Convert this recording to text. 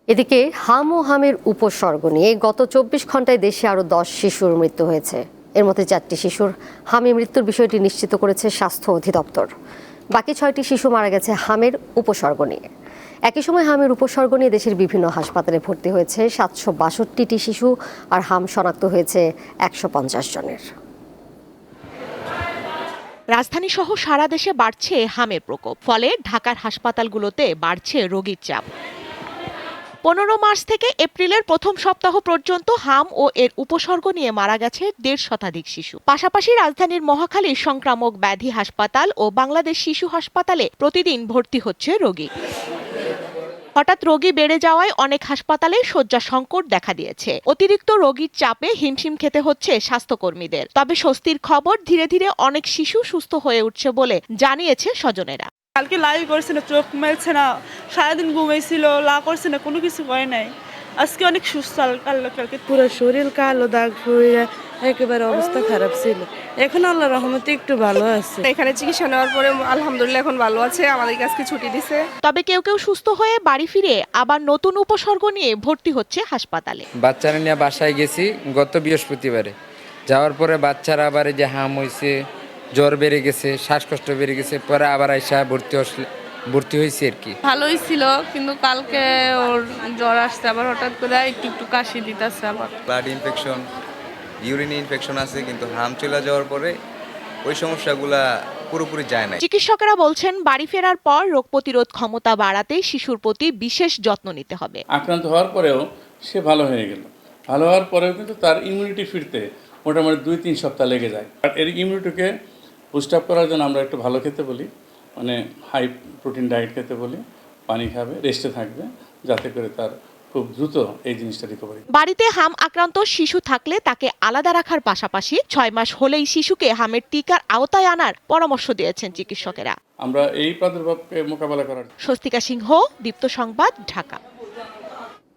এদিকে হাম ও হামের উপসর্গ নিয়ে গত ২৪ ঘন্টায় দেশে আরও ১০ শিশুর মৃত্যু হয়েছে। এর মধ্যে ৪টি শিশুর হামে মৃত্যুর বিষয়টি নিশ্চিত করেছে স্বাস্থ্য অধিদপ্তর। বাকি ৬টি শিশু মারা গেছে হামের উপসর্গ নিয়ে। একই সময় হামের উপসর্গ নিয়ে দেশের বিভিন্ন হাসপাতালে ভর্তি হয়েছে ৭৬২টি শিশু, আর হাম শনাক্ত হয়েছে ১৫০ জনের। রাজধানী সহ সারা দেশে বাড়ছে হামের প্রকোপ, ফলে ঢাকার হাসপাতালগুলোতে বাড়ছে রোগীর চাপ। ১৫ মার্চ থেকে এপ্রিলের প্রথম সপ্তাহ পর্যন্ত হাম ও এর উপসর্গ নিয়ে মারা গেছে ১৫০ শতাধিক শিশু। পাশাপাশি রাজধানীর মহাখালীর সংক্রামক ব্যাধি হাসপাতাল ও বাংলাদেশ শিশু হাসপাতালে প্রতিদিন ভর্তি হচ্ছে রোগী। হঠাৎ রোগী বেড়ে যাওয়ায় অনেক হাসপাতালে শয্যা সংকট দেখা দিয়েছে। অতিরিক্ত রোগীর চাপে হিমশিম খেতে হচ্ছে স্বাস্থ্যকর্মীদের। তবে স্বস্তির খবর, ধীরে ধীরে অনেক শিশু সুস্থ হয়ে উঠছে বলে জানিয়েছে স্বজনেরা। কালকে লাইভ করছে না, চোখ মেলছে না, সারাদিন ঘুমাইছিল, লা করছে না, কোনো কিছু করে নাই। আজকে অনেক সুস্থ। কালকে পুরো শরীর কালো দাগ হয়ে একেবারে অবস্থা খারাপ ছিল। এখন আল্লাহর রহমতে একটু ভালো আছে। এখানে চিকিৎসা নেওয়ার পরে আলহামদুলিল্লাহ এখন ভালো আছে। আমাদের আজকে ছুটি দিছে। তবে কেউ কেউ সুস্থ হয়ে বাড়ি ফিরে আবার নতুন উপসর্গ নিয়ে ভর্তি হচ্ছে হাসপাতালে। বাচ্চারা নিয়ে বাসায় গেছি গত বৃহস্পতিবারে। যাওয়ার পরে বাচ্চারা আবার যে হাম হয়েছে, জ্বর বেড়ে গেছে, শ্বাসকষ্ট বেড়ে গেছে, পরে আবার আইসা ভর্তি হয়েছে আর কি। ভালোই ছিল, কিন্তু কালকে ওর জ্বর আসছে, আবার হঠাৎ করে একটু কাশি দিতেছে। আবার ব্লাড ইনফেকশন, ইউরিন ইনফেকশন আছে, কিন্তু হাম চলে যাওয়ার পরে ওই সমস্যাগুলা পুরোপুরি যায় না। চিকিৎসকেরা বলছেন, বাড়ি ফেরার পর রোগ প্রতিরোধ ক্ষমতা বাড়াতে শিশুর প্রতি বিশেষ যত্ন নিতে হবে। আক্রান্ত হওয়ার পরেও সে ভালো হয়ে গেল, ভালো হওয়ার পরেও কিন্তু তার ইমিউনিটি ফিরতে মোটামুটি ২-৩ সপ্তাহ লেগে যায়। আর এর ইমিউনিটিকে বুস্ট আপ করার জন্য আমরা একটু ভালো খেতে বলি, মানে হাই প্রোটিন ডায়েট খেতে বলি, পানি খাবে, রেস্টে থাকবে, যাতে করে তার খুব দ্রুত এই জিনিসটা রিকভারি। বাড়িতে হাম আক্রান্ত শিশু থাকলে তাকে আলাদা রাখার পাশাপাশি ৬ মাস হলেই শিশুকে হামের টিকার আওতায় আনার পরামর্শ দিয়েছেন চিকিৎসকেরা। আমরা এই প্রাদুর্ভাবকে মোকাবেলা করার স্বস্তিকা সিংহ, দীপ্ত সংবাদ, ঢাকা।